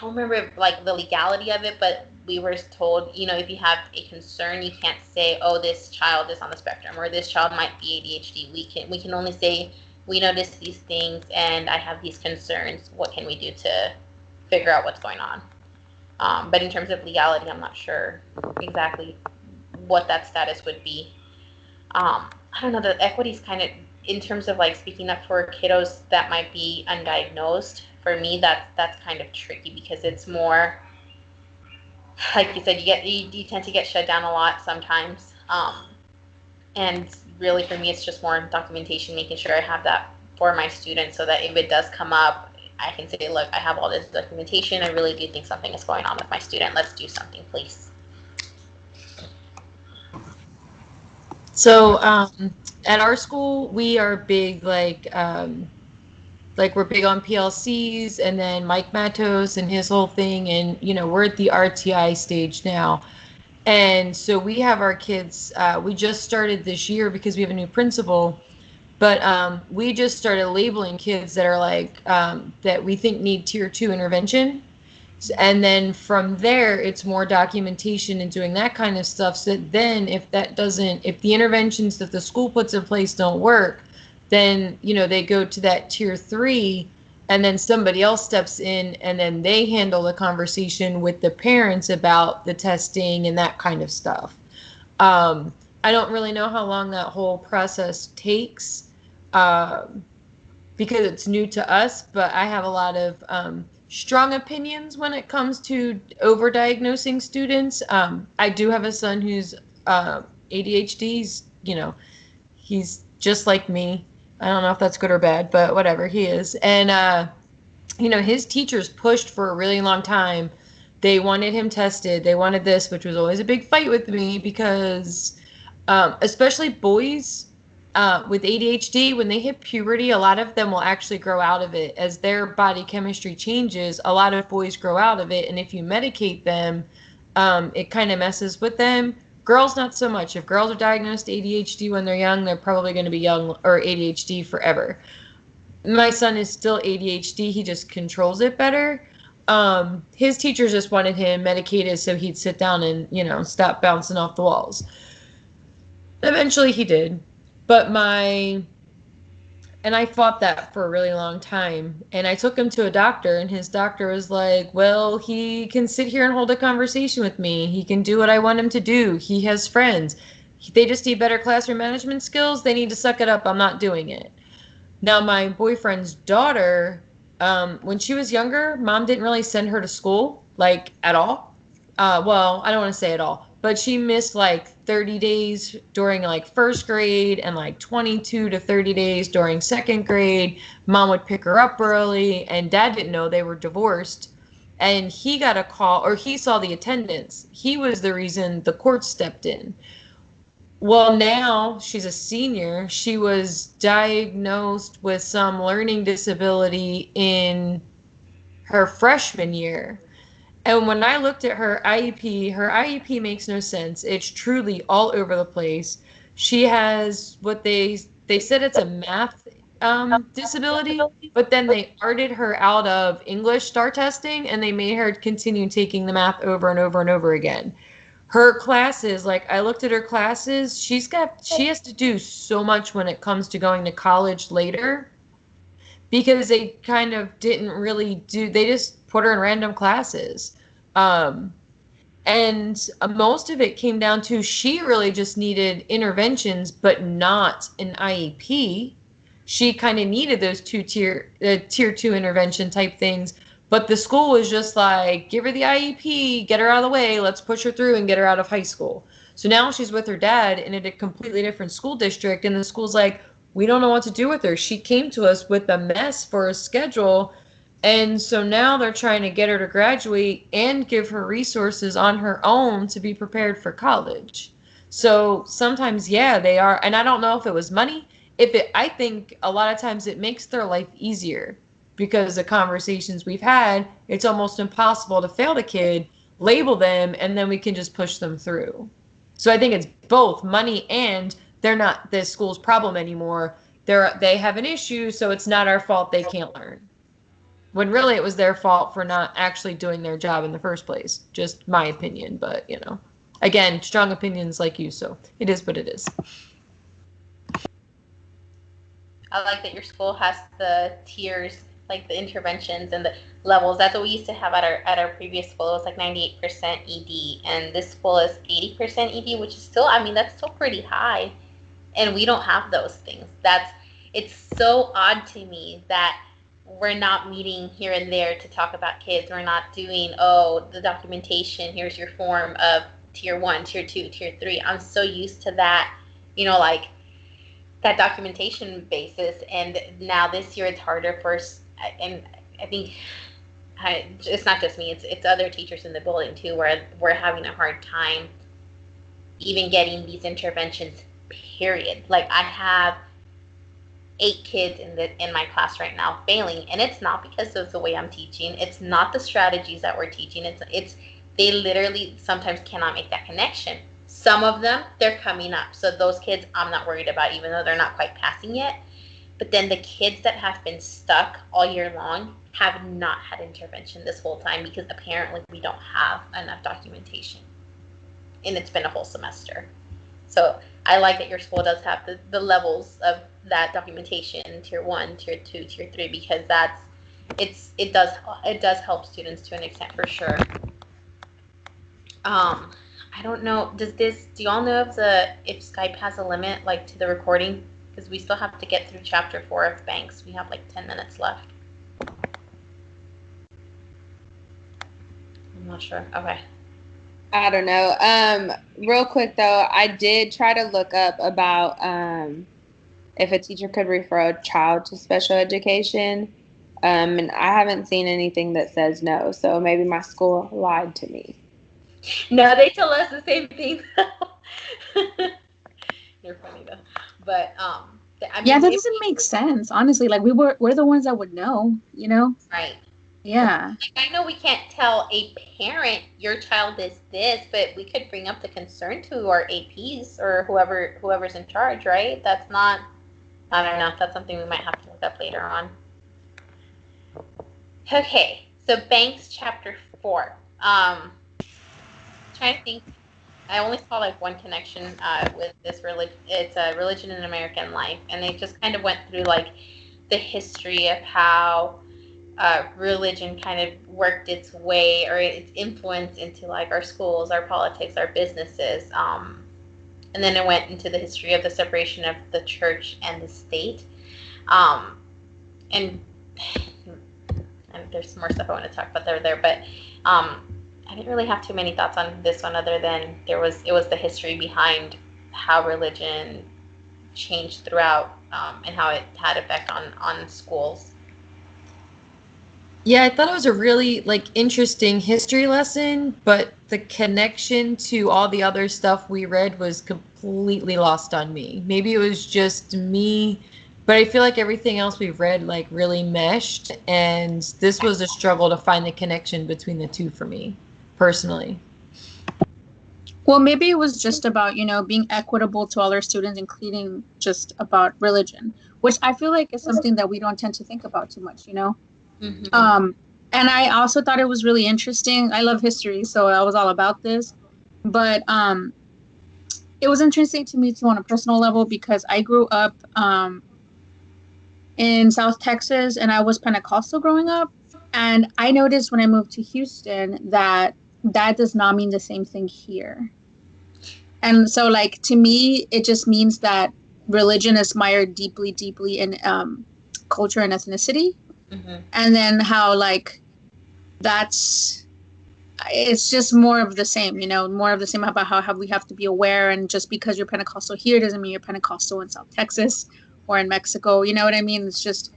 don't remember like the legality of it, but we were told, you know, if you have a concern, you can't say, oh, this child is on the spectrum or this child might be ADHD. We can only say, we notice these things and I have these concerns. What can we do to figure out what's going on? But in terms of legality, I'm not sure exactly what that status would be. I don't know, the equity's kind of, in terms of like speaking up for kiddos that might be undiagnosed, for me, that's kind of tricky because it's more, like you said, you tend to get shut down a lot sometimes. And really for me, it's just more documentation, making sure I have that for my students so that if it does come up, I can say, look, I have all this documentation. I really do think something is going on with my student. Let's do something, please. So at our school, we are big, like we're big on PLCs, and then Mike Matos and his whole thing. And, you know, we're at the RTI stage now. And so we have our kids, we just started this year because we have a new principal, but we just started labeling kids that are like, that we think need tier 2 intervention. And then from there, it's more documentation and doing that kind of stuff. So then if the interventions that the school puts in place don't work, then, you know, they go to that tier 3, and then somebody else steps in and then they handle the conversation with the parents about the testing and that kind of stuff. I don't really know how long that whole process takes because it's new to us, but I have a lot of strong opinions when it comes to overdiagnosing students. I do have a son who's ADHD. He's just like me. I don't know if that's good or bad, but whatever, he is. And, his teachers pushed for a really long time. They wanted him tested. They wanted this, which was always a big fight with me because especially boys with ADHD, when they hit puberty, a lot of them will actually grow out of it. As their body chemistry changes, a lot of boys grow out of it. And if you medicate them, it kind of messes with them. Girls, not so much. If girls are diagnosed ADHD when they're young, they're probably going to be young or ADHD forever. My son is still ADHD. He just controls it better. His teachers just wanted him medicated so he'd sit down and, stop bouncing off the walls. Eventually he did. But I fought that for a really long time. And I took him to a doctor, and his doctor was like, well, he can sit here and hold a conversation with me. He can do what I want him to do. He has friends. They just need better classroom management skills. They need to suck it up. I'm not doing it. Now, my boyfriend's daughter, when she was younger, mom didn't really send her to school, like, at all. Well, I don't want to say at all, but she missed like 30 days during like first grade and like 22 to 30 days during second grade. Mom would pick her up early, and dad didn't know they were divorced. And he got a call, or he saw the attendance. He was the reason the court stepped in. Well, now she's a senior. She was diagnosed with some learning disability in her freshman year. And when I looked at her IEP makes no sense. It's truly all over the place. She has what they said it's a math disability, but then they arted her out of English STAR testing, and they made her continue taking the math over and over and over again. Her classes, like I looked at her classes, she has to do so much when it comes to going to college later, because they kind of didn't really they just put her in random classes. And most of it came down to she really just needed interventions, but not an IEP. She kind of needed those tier 2 intervention type things, But the school was just like, give her the IEP, get her out of the way, let's push her through and get her out of high school. So now she's with her dad in a completely different school district, and the school's like, we don't know what to do with her. She came to us with a mess for a schedule, and so now they're trying to get her to graduate and give her resources on her own to be prepared for college. So sometimes, yeah, they are, and I don't know if it was money. I think a lot of times it makes their life easier because the conversations we've had, it's almost impossible to fail a kid, label them, and then we can just push them through. So I think it's both money and they're not the school's problem anymore. They have an issue, so it's not our fault they can't learn. When really it was their fault for not actually doing their job in the first place. Just my opinion, but again, strong opinions like you, so it is what it is. I like that your school has the tiers, like the interventions and the levels. That's what we used to have at our previous school. It was like 98% ED, and this school is 80% ED, which is still, I mean, that's still pretty high. And we don't have those things. It's so odd to me that we're not meeting here and there to talk about kids. We're not doing, the documentation, here's your form of tier 1, tier 2, tier 3. I'm so used to that, like that documentation basis, and now this year it's harder for us. And I think it's not just me, it's other teachers in the building too, where we're having a hard time even getting these interventions, period. Like I have 8 kids in my class right now failing, and it's not because of the way I'm teaching, it's not the strategies that we're teaching, it's they literally sometimes cannot make that connection. Some of them, they're coming up, so those kids I'm not worried about, even though they're not quite passing yet. But then the kids that have been stuck all year long have not had intervention this whole time because apparently we don't have enough documentation, and it's been a whole semester. So I like that your school does have the levels of that documentation, tier 1, tier 2, tier 3, because it does help students to an extent for sure. I don't know. Do y'all know if Skype has a limit, like, to the recording? Because we still have to get through chapter 4 of banks. We have like 10 minutes left. I'm not sure. Okay. I don't know. Real quick though, I did try to look up about if a teacher could refer a child to special education, and I haven't seen anything that says no. So maybe my school lied to me. No, they tell us the same thing. You're funny though, but I mean, yeah, that doesn't make sense. Honestly, like we're the ones that would know, Right. Yeah. I know we can't tell a parent your child is this, but we could bring up the concern to our APs or whoever's in charge, right? That's not, I don't know, that's something we might have to look up later on. Okay, so banks chapter 4. Trying to think, I only saw like one connection with this religion. It's a religion in American life, and they just kind of went through like the history of how religion kind of worked its way or its influence into like our schools, our politics, our businesses, and then it went into the history of the separation of the church and the state, and there's more stuff I want to talk about there, but I didn't really have too many thoughts on this one other than it was the history behind how religion changed throughout and how it had effect on schools. Yeah, I thought it was a really interesting history lesson, but the connection to all the other stuff we read was completely lost on me. Maybe it was just me, but I feel like everything else we've read really meshed, and this was a struggle to find the connection between the two for me, personally. Well, maybe it was just about, being equitable to all our students, including just about religion, which I feel like is something that we don't tend to think about too much, Mm-hmm. And I also thought it was really interesting. I love history, so I was all about this. But it was interesting to me too on a personal level because I grew up in South Texas and I was Pentecostal growing up. And I noticed when I moved to Houston that does not mean the same thing here. And so to me, it just means that religion is mired deeply in culture and ethnicity. Mm-hmm. And then how it's just more of the same, more of the same about how we have to be aware. And just because you're Pentecostal here doesn't mean you're Pentecostal in South Texas or in Mexico. You know what I mean? That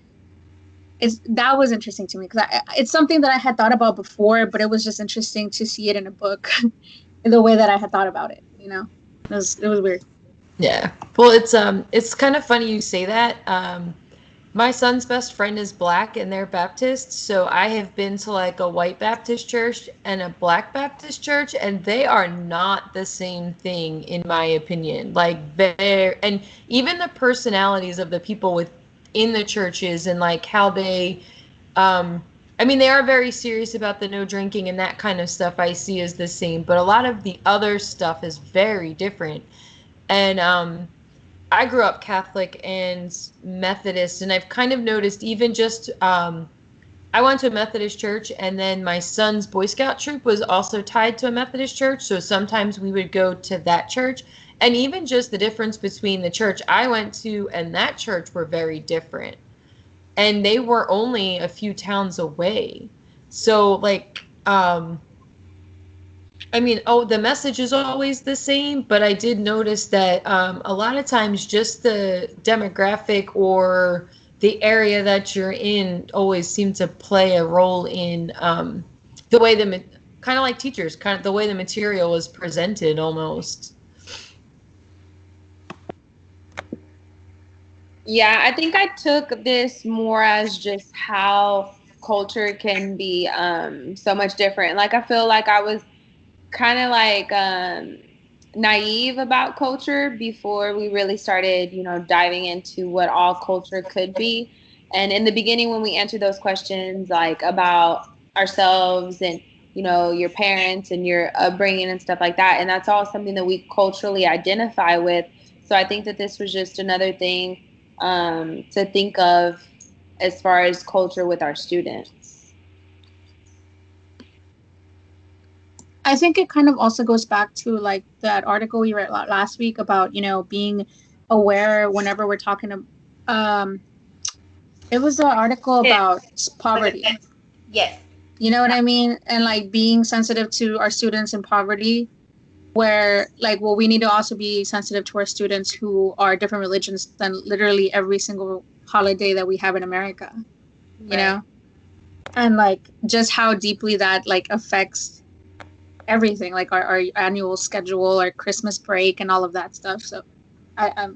was interesting to me because it's something that I had thought about before, but it was just interesting to see it in a book the way that I had thought about it. It was weird. Yeah. Well, it's kind of funny you say that. My son's best friend is black and they're Baptist, so I have been to like a white Baptist church and a black Baptist church, and they are not the same thing in my opinion. Like and even the personalities of the people within the churches and like how they I mean, they are very serious about the no drinking and that kind of stuff I see as the same, but a lot of the other stuff is very different. And I grew up Catholic and Methodist, and I've kind of noticed even just I went to a Methodist church, and then my son's Boy Scout troop was also tied to a Methodist church. So sometimes we would go to that church, and even just the difference between the church I went to and that church were very different, and they were only a few towns away. So like I mean, the message is always the same, but I did notice that a lot of times just the demographic or the area that you're in always seem to play a role in the way kind of like teachers, kind of the way the material is presented almost. Yeah, I think I took this more as just how culture can be so much different. Like I feel like I was kind of like naive about culture before we really started, diving into what all culture could be. And in the beginning, when we answered those questions, like about ourselves and, your parents and your upbringing and stuff like that, and that's all something that we culturally identify with. So I think that this was just another thing to think of as far as culture with our students. I think it kind of also goes back to like that article we read last week about, being aware whenever we're talking to, it was an article about poverty. Yes. You know what I mean? And like being sensitive to our students in poverty, where like, well, we need to also be sensitive to our students who are different religions than literally every single holiday that we have in America, you know? And like just how deeply that like affects everything, like our annual schedule, our Christmas break, and all of that stuff. So, I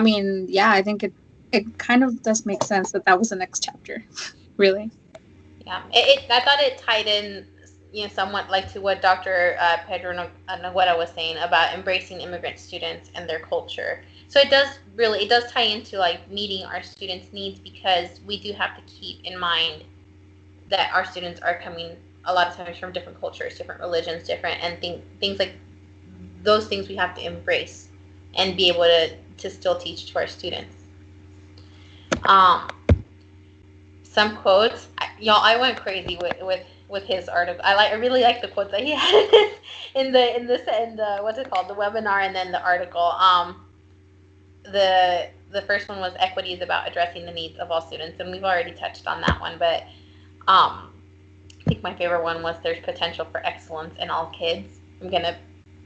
mean, yeah, I think it kind of does make sense that was the next chapter, really. Yeah, I thought it tied in, somewhat like to what Dr. Pedro Noguera was saying about embracing immigrant students and their culture. So it does tie into like meeting our students' needs, because we do have to keep in mind that our students are coming a lot of times from different cultures, different religions, different, and things like those things we have to embrace and be able to still teach to our students. Some quotes, y'all. I went crazy with his article. I really like the quotes that he had in the what's it called, the webinar, and then the article. The first one was equity is about addressing the needs of all students, and we've already touched on that one. But I think my favorite one was there's potential for excellence in all kids. I'm gonna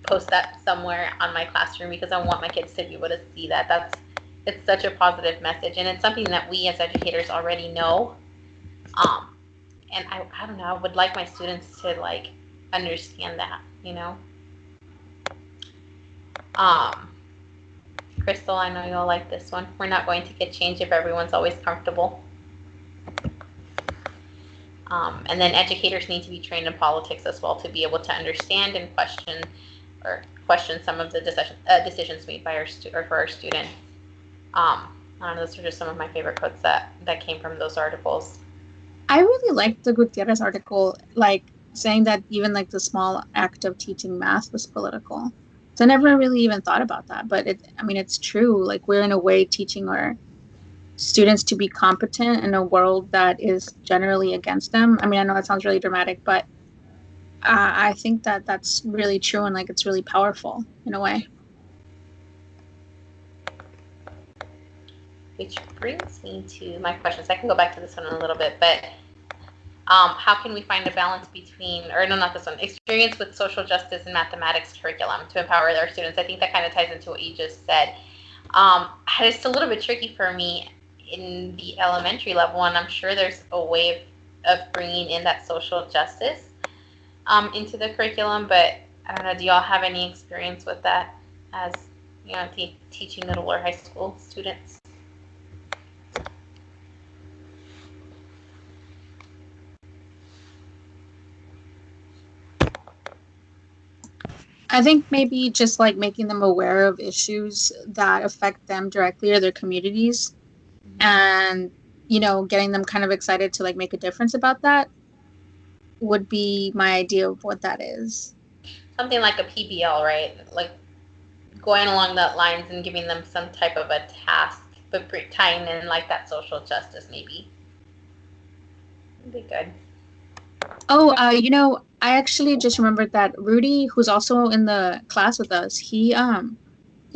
post that somewhere on my classroom because I want my kids to be able to see that. It's such a positive message, and it's something that we as educators already know. And I don't know, I would like my students to like understand that, Crystal, I know you'll like this one. We're not going to get change if everyone's always comfortable. And then educators need to be trained in politics as well to be able to understand and question some of the decisions made by for our students. I don't know, those are just some of my favorite quotes that came from those articles. I really liked the Gutierrez article, like saying that even like the small act of teaching math was political. So I never really even thought about that, but it's true. Like we're in a way teaching our students to be competent in a world that is generally against them. I mean, I know that sounds really dramatic, but I think that that's really true, and like it's really powerful in a way. Which brings me to my questions. I can go back to this one in a little bit, but how can we find a balance between, or no, not this one, experience with social justice and mathematics curriculum to empower our students? I think that kind of ties into what you just said. It's a little bit tricky for me in the elementary level, and I'm sure there's a way of bringing in that social justice into the curriculum, but I don't know, do y'all have any experience with that as, teaching middle or high school students? I think maybe just like making them aware of issues that affect them directly or their communities, and getting them kind of excited to like make a difference about that would be my idea of what that is. Something like a PBL, right? Like going along that lines and giving them some type of a task, but tying in like that social justice maybe. Would be good. Oh, I actually just remembered that Rudy, who's also in the class with us, he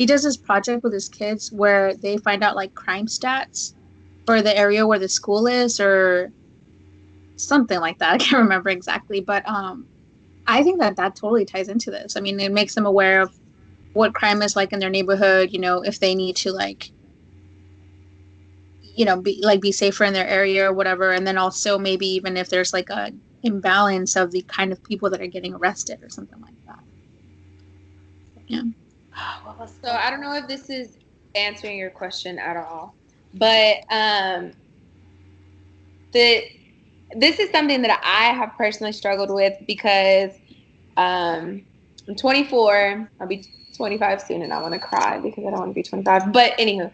does this project with his kids where they find out like crime stats for the area where the school is or something like that. I can't remember exactly, but I think that totally ties into this. I mean, it makes them aware of what crime is like in their neighborhood, if they need to like be safer in their area or whatever, and then also maybe even if there's like a imbalance of the kind of people that are getting arrested or something like that. Yeah. So I don't know if this is answering your question at all, but this is something that I have personally struggled with because I'm 24. I'll be 25 soon, and I want to cry because I don't want to be 25. But anywho,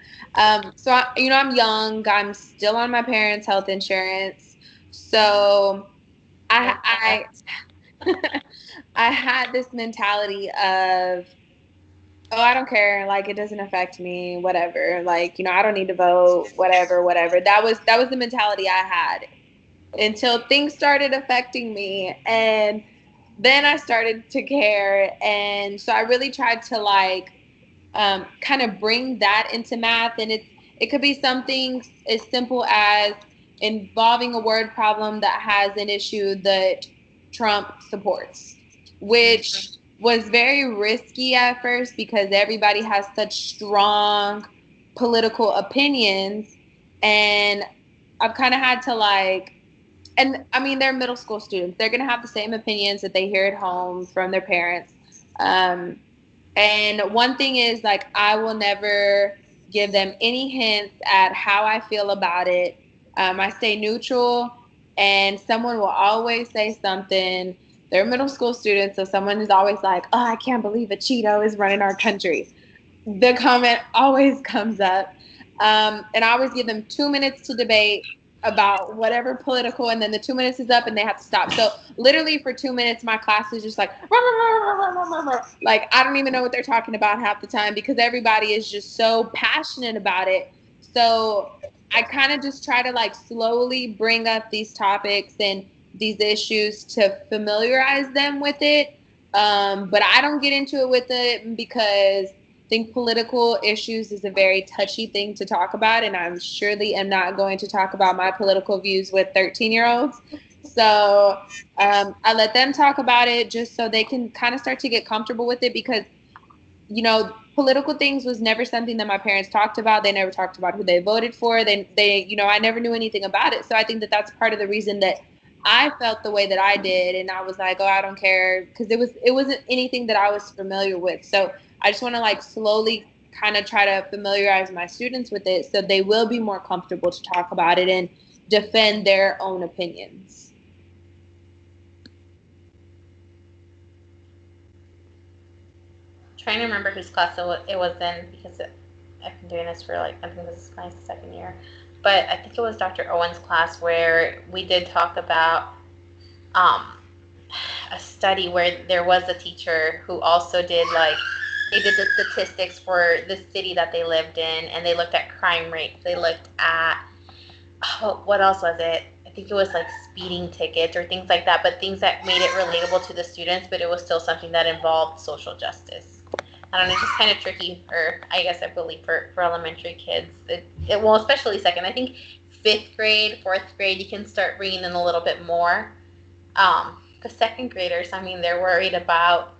so I'm young. I'm still on my parents' health insurance, so I I had this mentality of, oh, I don't care, like it doesn't affect me, whatever. Like, I don't need to vote, whatever. That was the mentality I had until things started affecting me, and then I started to care. And so I really tried to like kind of bring that into math, and it could be something as simple as involving a word problem that has an issue that Trump supports, which was very risky at first because everybody has such strong political opinions, and I've kind of had to like, and I mean, they're middle school students. They're going to have the same opinions that they hear at home from their parents. And one thing is, like, I will never give them any hints at how I feel about it. I stay neutral, and someone will always say something. They're middle school students, so someone is always like, oh, I can't believe a Cheeto is running our country. The comment always comes up. And I always give them 2 minutes to debate about whatever political, and then the 2 minutes is up and they have to stop. So literally for 2 minutes, my class is just like, like I don't even know what they're talking about half the time because everybody is just so passionate about it. So I kind of just try to like slowly bring up these topics and these issues to familiarize them with it. But I don't get into it with it because I think political issues is a very touchy thing to talk about, and I'm surely am not going to talk about my political views with 13-year-olds. So I let them talk about it just so they can kind of start to get comfortable with it because, political things was never something that my parents talked about. They never talked about who they voted for. They I never knew anything about it. So I think that that's part of the reason that I felt the way that I did, and I was like, oh, I don't care, because it wasn't anything that I was familiar with. So I just want to like slowly kind of try to familiarize my students with it so they will be more comfortable to talk about it and defend their own opinions. Trying to remember whose class it was in because I've been doing this for like, I think this is my second year, but I think it was Dr. Owen's class where we did talk about a study where there was a teacher who also did like, they did the statistics for the city that they lived in, and they looked at crime rates. They looked at, what else was it? I think it was like speeding tickets or things like that, but things that made it relatable to the students, but it was still something that involved social justice. I don't know, it's just kind of tricky, or I guess I believe for elementary kids. Well, especially second. I think 5th grade, 4th grade, you can start bringing in a little bit more. The 2nd graders, I mean, they're worried about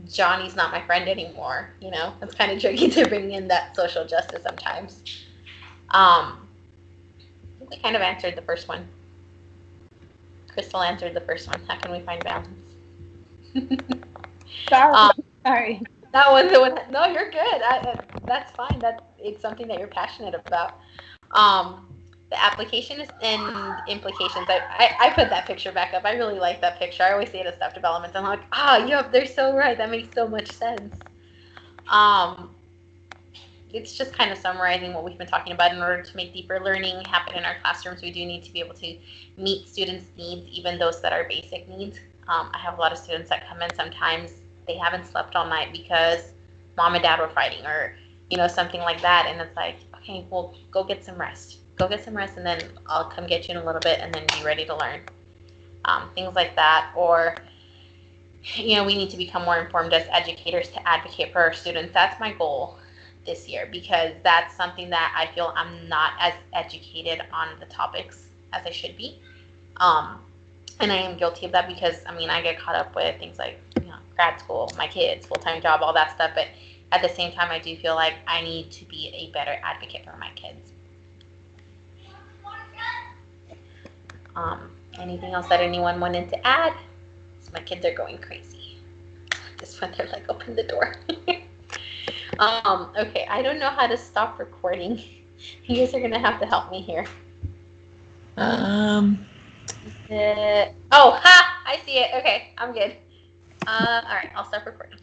Johnny's not my friend anymore. You know, it's kind of tricky to bring in that social justice sometimes. I think we kind of answered the first one. Crystal answered the first one. How can we find balance? Sorry. That was the one. No, you're good. That's fine. It's something that you're passionate about. The application and implications. I put that picture back up. I really like that picture. I always say it at staff development. I'm like, yep, they're so right. That makes so much sense. It's just kind of summarizing what we've been talking about. In order to make deeper learning happen in our classrooms, we do need to be able to meet students' needs, even those that are basic needs. I have a lot of students that come in sometimes they haven't slept all night because mom and dad were fighting, or something like that, and it's like, okay, well, go get some rest, and then I'll come get you in a little bit, and then be ready to learn. Things like that. Or we need to become more informed as educators to advocate for our students. That's my goal this year, because that's something that I feel I'm not as educated on the topics as I should be. And I am guilty of that, because I get caught up with things like grad school, my kids, full-time job, all that stuff. But at the same time, I do feel like I need to be a better advocate for my kids. Anything else that anyone wanted to add? So my kids are going crazy. This one, they're like, open the door. Okay, I don't know how to stop recording. You guys are gonna have to help me here. Oh, I see it. Okay, I'm good. All right, I'll stop recording.